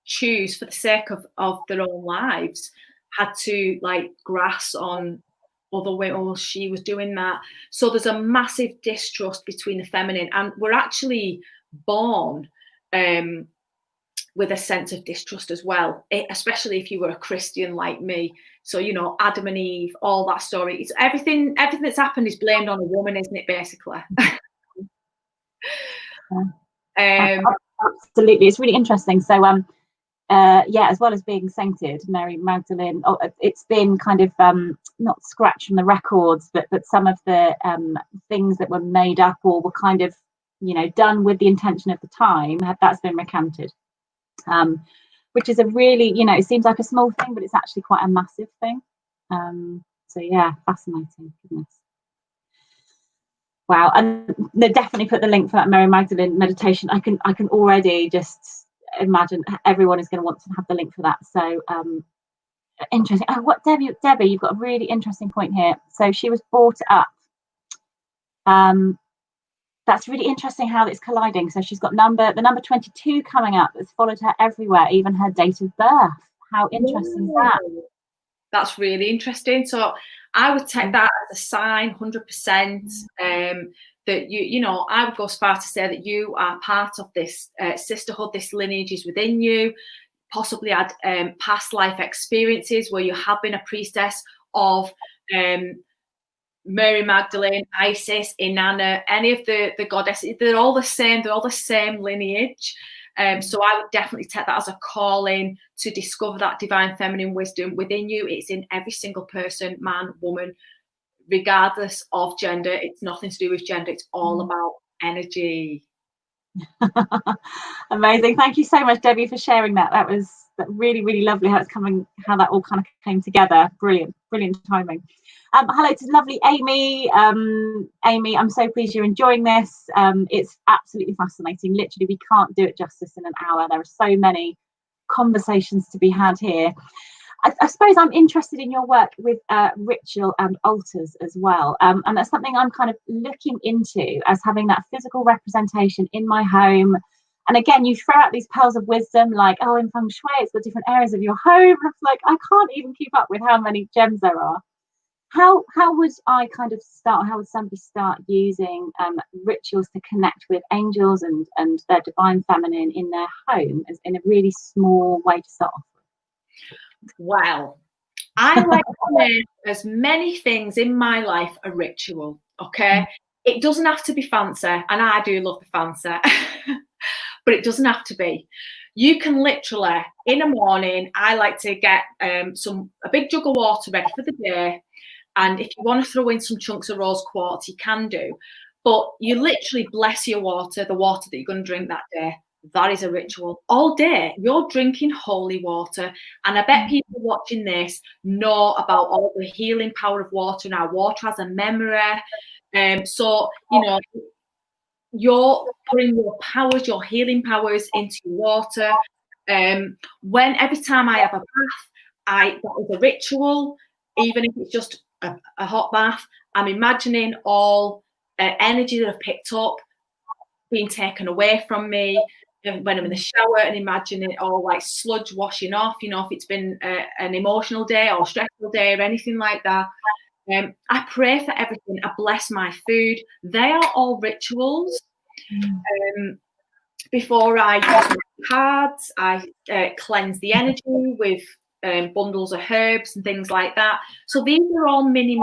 choose for the sake of their own lives, had to like grass on other women. Oh, she was doing that. So there's a massive distrust between the feminine, and we're actually born with a sense of distrust as well, especially if you were a Christian like me. So, you know, Adam and Eve, all that story. It's everything that's happened is blamed on a woman, isn't it, basically? Absolutely. It's really interesting. So, as well as being sainted, Mary Magdalene, it's been kind of not scratched from the records, but some of the things that were made up or were kind of, you know, done with the intention of the time, that's been recanted. which is a really, it seems like a small thing, but it's actually quite a massive thing. So yeah, fascinating. Goodness. Wow. And they definitely put the link for that Mary Magdalene meditation. I can already just imagine everyone is going to want to have the link for that. So interesting. Oh, what Debbie, you've got a really interesting point here. So she was brought up. That's really interesting how it's colliding. So she's got the number 22 coming up. That's followed her everywhere, even her date of birth. How interesting is that? That's really interesting. So I would take that as a sign, 100%. That I would go as far to say that you are part of this sisterhood. This lineage is within you. Possibly had past life experiences where you have been a priestess of Mary Magdalene, Isis, Inanna, any of the goddesses. They're all the same. They're all the same lineage. So I would definitely take that as a calling to discover that divine feminine wisdom within you. It's in every single person, man, woman, regardless of gender. It's nothing to do with gender. It's all about energy. Amazing. Thank you so much, Debbie, for sharing that. That was really, really lovely how that all kind of came together. Brilliant timing. Hello to lovely Amy. Amy, I'm so pleased you're enjoying this. It's absolutely fascinating. Literally, we can't do it justice in an hour. There are so many conversations to be had here. I suppose I'm interested in your work with ritual and altars as well. And that's something I'm kind of looking into as having that physical representation in my home. And again, you throw out these pearls of wisdom like, oh, in feng shui, it's got different areas of your home. It's like, I can't even keep up with how many gems there are. How would I kind of start? How would somebody start using rituals to connect with angels and their divine feminine in their home in a really small way to start off with? Well, I like to make as many things in my life a ritual. Okay, it doesn't have to be fancy, and I do love the fancy, but it doesn't have to be. You can literally in the morning. I like to get a big jug of water ready for the day. And if you want to throw in some chunks of rose quartz, you can do. But you literally bless your water, the water that you're going to drink that day. That is a ritual. All day, you're drinking holy water. And I bet people watching this know about all the healing power of water. Now, water has a memory. So, you're putting your powers, your healing powers into water. Every time I have a bath, that is a ritual, even if it's just a hot bath. I'm imagining all energy that I've picked up being taken away from me when I'm in the shower, and imagining it all like sludge washing off, if it's been an emotional day or stressful day or anything like that. I pray for everything. I bless my food. They are all rituals. Before I use my cards, I cleanse the energy with bundles of herbs and things like that. So these are all mini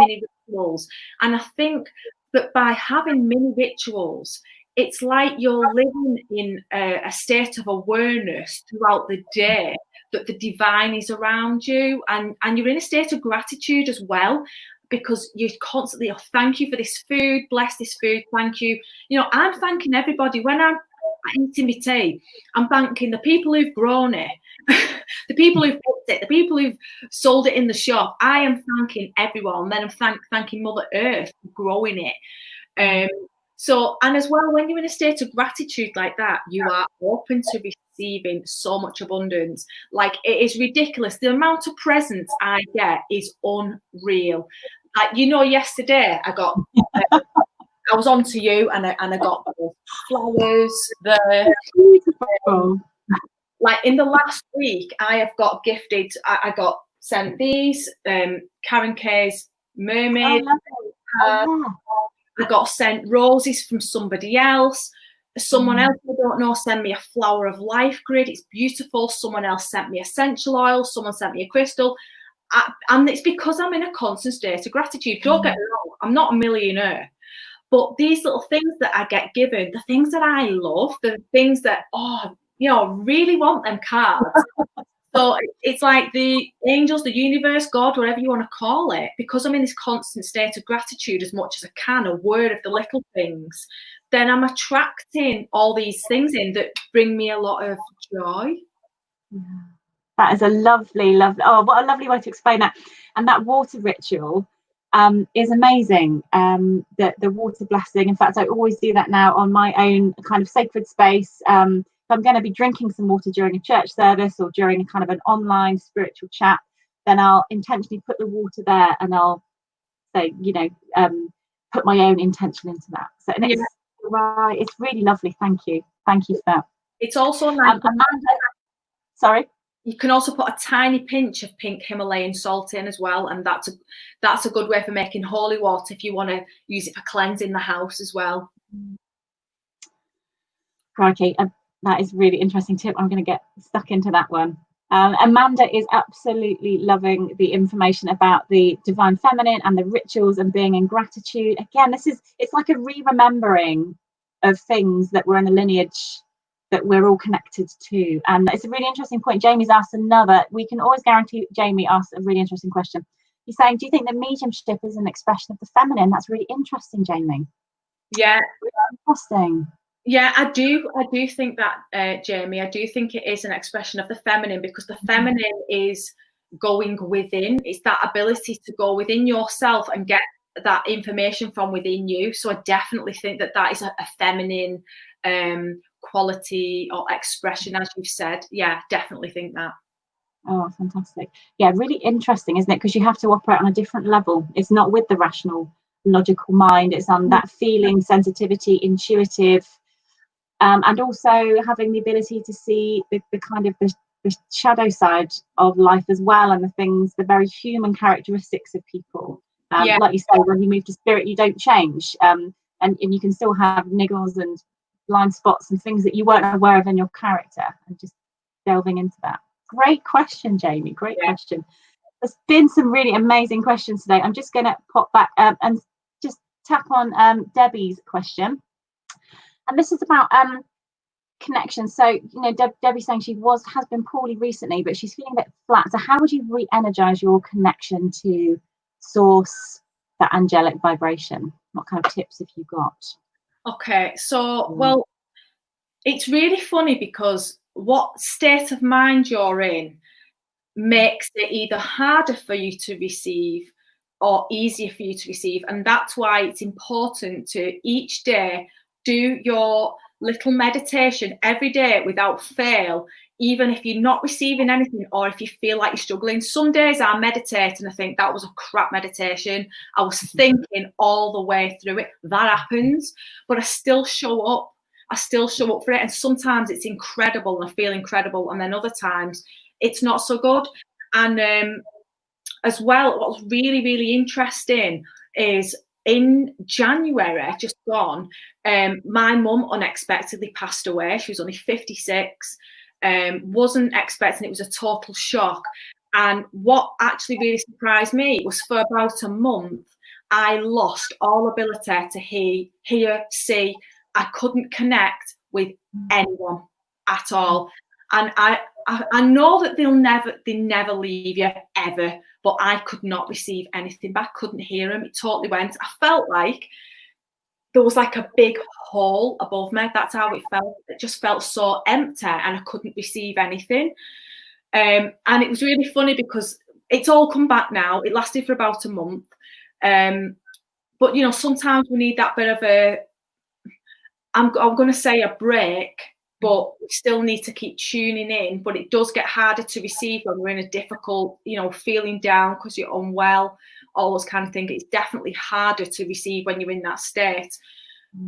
rituals. And I think that by having mini rituals, it's like you're living in a state of awareness throughout the day that the divine is around you, and you're in a state of gratitude as well, because you constantly, thank you for this food, bless this food, thank you. I'm thanking everybody when I'm eating my tea. I'm thanking the people who've grown it, the people who've picked it, the people who've sold it in the shop. I am thanking everyone, and then I'm thanking Mother Earth for growing it. So, and as well, when you're in a state of gratitude like that, you are open to receiving so much abundance. Like, it is ridiculous. The amount of presents I get is unreal. Like, yesterday I got, I was on to you, and I got the flowers, beautiful. Like, in the last week, I have got gifted, I got sent these, Karen Kay's mermaid. I got sent roses from somebody else. Someone else I don't know sent me a flower of life grid. It's beautiful. Someone else sent me essential oil. Someone sent me a crystal. And it's because I'm in a constant state of gratitude. Don't get me wrong, I'm not a millionaire. But these little things that I get given, the things that I love, the things that, really want them cards. So it's like the angels, the universe, God, whatever you want to call it, because I'm in this constant state of gratitude as much as I can, aware of the little things, then I'm attracting all these things in that bring me a lot of joy. Yeah. That is a lovely, lovely. Oh, what a lovely way to explain that. And that water ritual is amazing. The water blessing. In fact, I always do that now on my own kind of sacred space. If I'm going to be drinking some water during a church service or during a kind of an online spiritual chat, then I'll intentionally put the water there, and I'll say, put my own intention into that. So, and it's right. It's really lovely. Thank you for that. It's also nice. Amanda, sorry. You can also put a tiny pinch of pink Himalayan salt in as well, and that's a good way for making holy water if you want to use it for cleansing the house as well. Crikey, that is really interesting tip. I'm going to get stuck into that one. Amanda is absolutely loving the information about the divine feminine and the rituals and being in gratitude. Again, it's like a re-remembering of things that were in the lineage that we're all connected to. And it's a really interesting point. Jamie's asked another. We can always guarantee Jamie asked a really interesting question. He's saying, do you think that mediumship is an expression of the feminine? That's really interesting, Jamie. Yeah. Really interesting. Yeah, I do think that, Jamie. I do think it is an expression of the feminine, because the feminine is going within. It's that ability to go within yourself and get that information from within you. So I definitely think that is a feminine quality or expression, as you've said. Yeah, definitely think that. Oh, fantastic. Yeah, really interesting, isn't it? Because you have to operate on a different level. It's not with the rational, logical mind. It's on that feeling, sensitivity, intuitive, and also having the ability to see the kind of the shadow side of life as well, and the very human characteristics of people. Like you say, when you move to spirit, you don't change, and you can still have niggles and blind spots and things that you weren't aware of in your character, and just delving into that. Great question, Jamie. Great question. There's been some really amazing questions today. I'm just going to pop back and just tap on Debbie's question. And this is about connection. So, Debbie's saying she has been poorly recently, but she's feeling a bit flat. So how would you re-energize your connection to source, that angelic vibration? What kind of tips have you got? Okay, so, well, it's really funny because what state of mind you're in makes it either harder for you to receive or easier for you to receive. And that's why it's important to each day do your little meditation every day without fail, even if you're not receiving anything or if you feel like you're struggling. Some days I meditate and I think that was a crap meditation. I was thinking all the way through it. That happens, but I still show up. For it. And sometimes it's incredible and I feel incredible. And then other times it's not so good. And as well, what's really, really interesting is in January, just gone, my mum unexpectedly passed away. She was only 56. Wasn't expecting it. Was a total shock. And what actually really surprised me was for about a month, I lost all ability to hear, see. I couldn't connect with anyone at all. And I know that they never leave you ever, but I could not receive anything back, couldn't hear them. It totally went. I felt like there was like a big hole above me. That's how it felt. It just felt so empty and I couldn't receive anything. And it was really funny because it's all come back now. It lasted for about a month. But, sometimes we need that bit of I'm going to say a break, but we still need to keep tuning in. But it does get harder to receive when we're in a difficult, feeling down because you're unwell, all those kind of things. It's definitely harder to receive when you're in that state.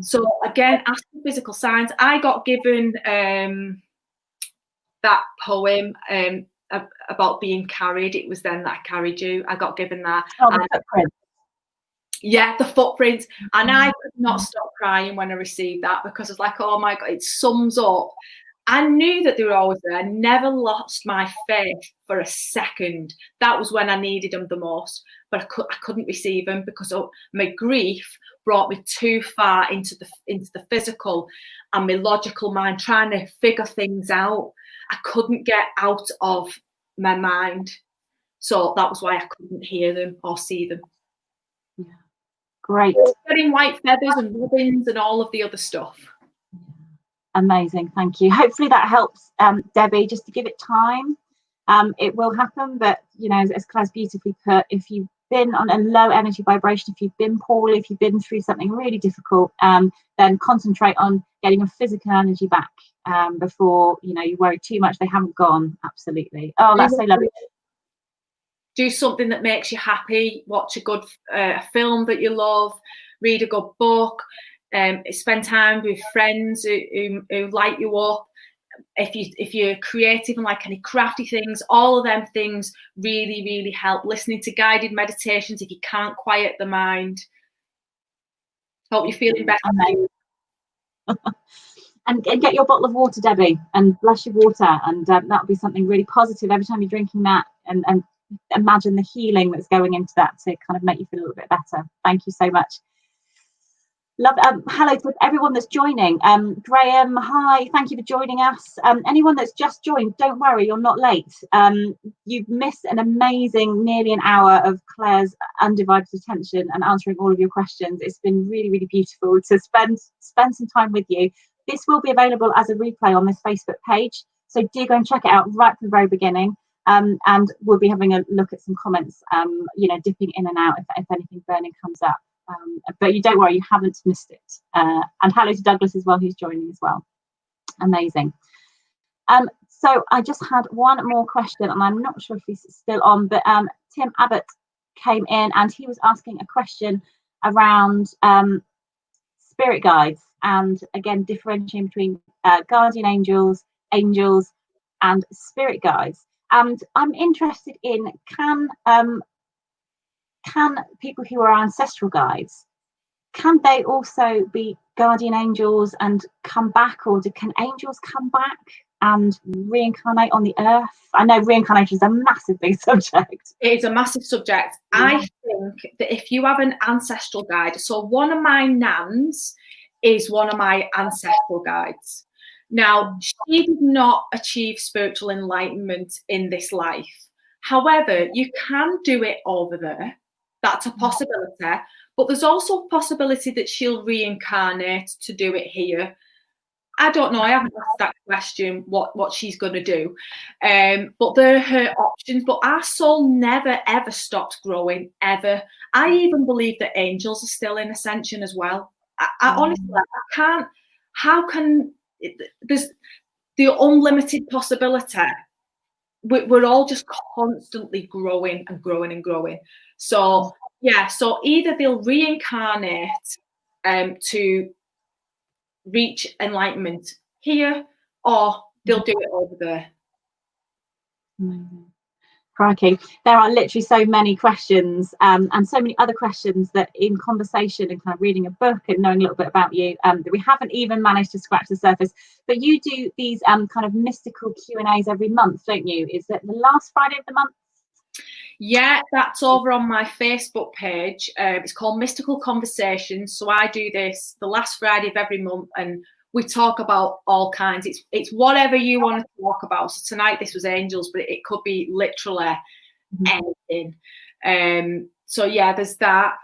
So again, ask the physical signs. I got given that poem about being carried. It was then that I carried you. I got given that. Oh, the footprint. Yeah, the footprints. And I could not stop crying when I received that because I was like, oh my God, it sums up. I knew that they were always there. I never lost my faith for a second. That was when I needed them the most. But I couldn't receive them because my grief brought me too far into the physical and my logical mind trying to figure things out. I couldn't get out of my mind. So that was why I couldn't hear them or see them. Yeah. Great. Getting white feathers and ribbons and all of the other stuff. Amazing, thank you. Hopefully that helps, Debbie, just to give it time. It will happen, but you know, as Claire's beautifully put, if you've been on a low energy vibration, if you've been poorly, if you've been through something really difficult, then concentrate on getting your physical energy back before, you know, you worry too much they haven't gone. Absolutely. Oh, that's so lovely. Do something that makes you happy. Watch a good film that you love. Read a good book. Spend time with friends who light you up. If you're creative and like any crafty things, all of them things really, really help. Listening to guided meditations if you can't quiet the mind. Hope you're feeling better. And get your bottle of water, Debbie, and bless your water, and that'll be something really positive every time you're drinking that, and imagine the healing that's going into that to kind of make you feel a little bit better. Thank you so much. Love. Hello to everyone that's joining. Graham, hi, thank you for joining us. Anyone that's just joined, don't worry, you're not late. You've missed an amazing nearly an hour of Claire's undivided attention and answering all of your questions. It's been really, really beautiful to spend some time with you. This will be available as a replay on this Facebook page, so do go and check it out right from the very beginning. And we'll be having a look at some comments, you know, dipping in and out if anything burning comes up. But you don't worry, you haven't missed it. And hello to Douglas as well, who's joining as well. Amazing. So I just had one more question, and I'm not sure if he's still on, but Tim Abbott came in and he was asking a question around spirit guides, and again differentiating between guardian angels, and spirit guides. And I'm interested in, can people who are ancestral guides, can they also be guardian angels and come back, or can angels come back and reincarnate on the earth? I know reincarnation is a massive big subject. It is a massive subject. Yeah. I think that if you have an ancestral guide, so one of my nans is one of my ancestral guides. Now, she did not achieve spiritual enlightenment in this life. However, you can do it over there. That's a possibility. But there's also a possibility that she'll reincarnate to do it here. I don't know. I haven't asked that question, what she's going to do. But they're her options. But our soul never, ever stops growing, ever. I even believe that angels are still in ascension as well. I honestly, I can't. How can there's the unlimited possibility? We're all just constantly growing and growing and growing. So yeah, so either they'll reincarnate to reach enlightenment here, or they'll do it over there. Crikey, there are literally so many questions, and so many other questions that in conversation and kind of reading a book and knowing a little bit about you, that we haven't even managed to scratch the surface. But you do these kind of mystical Q&As every month, don't you? Is it the last Friday of the month? Yeah, that's over on my Facebook page. It's called Mystical Conversations. So I do this the last Friday of every month, and we talk about all kinds. It's whatever you want to talk about. So tonight this was angels, but it could be literally anything. So yeah, there's that.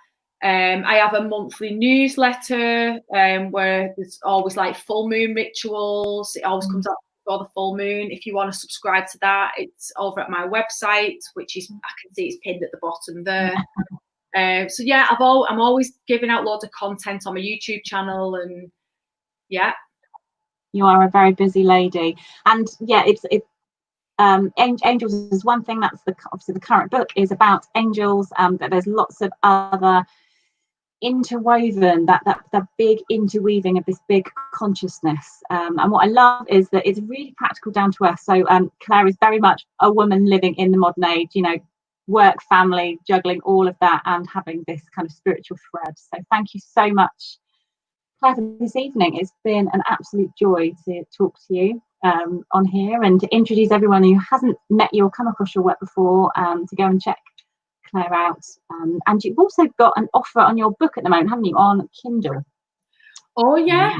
I have a monthly newsletter where there's always like full moon rituals. It always comes out before the full moon. If you want to subscribe to that, it's over at my website, which is, I can see it's pinned at the bottom there. So yeah, I'm always giving out loads of content on my YouTube channel, and yeah. You are a very busy lady, and yeah, angels is one thing. That's obviously the current book is about angels, but there's lots of other interwoven, that big interweaving of this big consciousness, and what I love is that it's really practical, down to earth. So Claire is very much a woman living in the modern age, you know, work, family, juggling all of that, and having this kind of spiritual thread. So thank you so much, Claire, for this evening. It's been an absolute joy to talk to you on here, and to introduce everyone who hasn't met you or come across your work before, to go and check Claire out. And you've also got an offer on your book at the moment, haven't you, on Kindle? Oh yeah.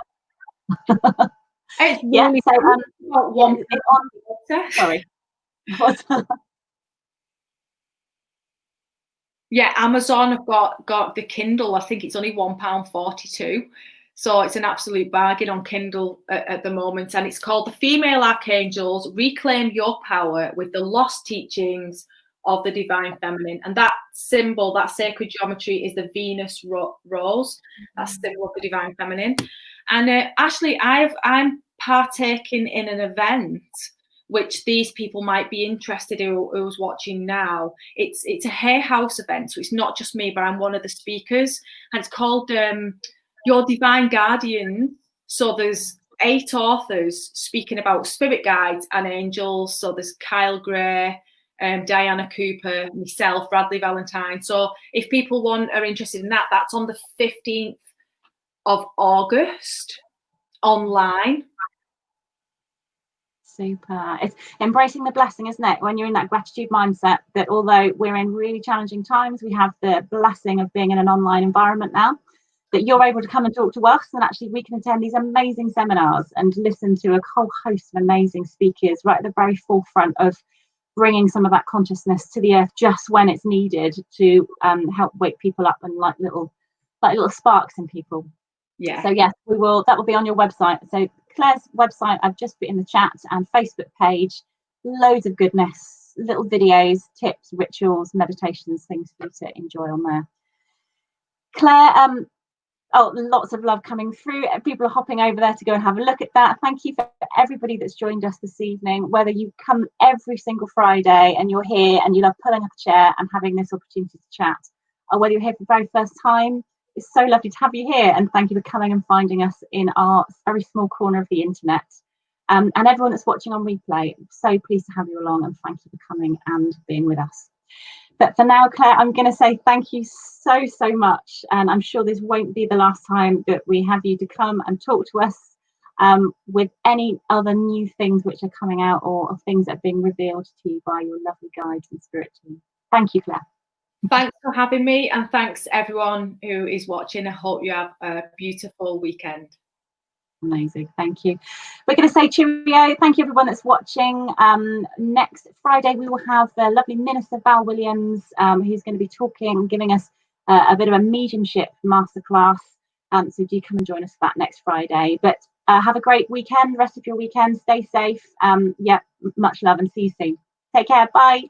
It's yeah, really so sorry. Yeah, Amazon have got the Kindle. I think it's only £1.42. So it's an absolute bargain on Kindle at the moment, and it's called The Female Archangels: Reclaim Your Power with the Lost Teachings of the Divine Feminine. And that symbol, that sacred geometry, is the Venus rose. That's the symbol of the Divine Feminine. And Ashley, I'm partaking in an event which these people might be interested in, who's watching now. It's a Hay House event, so it's not just me, but I'm one of the speakers, and it's called Your Divine Guardian. So there's 8 authors speaking about spirit guides and angels. So there's Kyle Gray, Diana Cooper, myself, Bradley Valentine. So if people are interested in that, that's on the 15th of August online. Super. It's embracing the blessing, isn't it? When you're in that gratitude mindset, that although we're in really challenging times, we have the blessing of being in an online environment now, that you're able to come and talk to us, and actually we can attend these amazing seminars and listen to a whole host of amazing speakers right at the very forefront of bringing some of that consciousness to the earth just when it's needed to help wake people up and like little sparks in people. Yeah. So yes, that will be on your website. So Claire's website, I've just put in the chat, and Facebook page, loads of goodness, little videos, tips, rituals, meditations, things for you to enjoy on there. Claire, lots of love coming through. People are hopping over there to go and have a look at that. Thank you for everybody that's joined us this evening, whether you come every single Friday and you're here and you love pulling up a chair and having this opportunity to chat, or whether you're here for the very first time. It's so lovely to have you here, and thank you for coming and finding us in our very small corner of the internet. And everyone that's watching on replay, I'm so pleased to have you along, and thank you for coming and being with us. But for now, Claire, I'm going to say thank you so much, and I'm sure this won't be the last time that we have you to come and talk to us with any other new things which are coming out, or things that are being revealed to you by your lovely guides and spirit team. Thank you, Claire. Thanks for having me, and thanks everyone who is watching. I hope you have a beautiful weekend. Amazing, thank you. We're going to say cheerio. Thank you everyone that's watching. Next Friday we will have the lovely Minister Val Williams, who's going to be talking, giving us a bit of a mediumship masterclass. So do come and join us for that next Friday. But have a great weekend, rest of your weekend, stay safe. Much love, and see you soon. Take care, bye.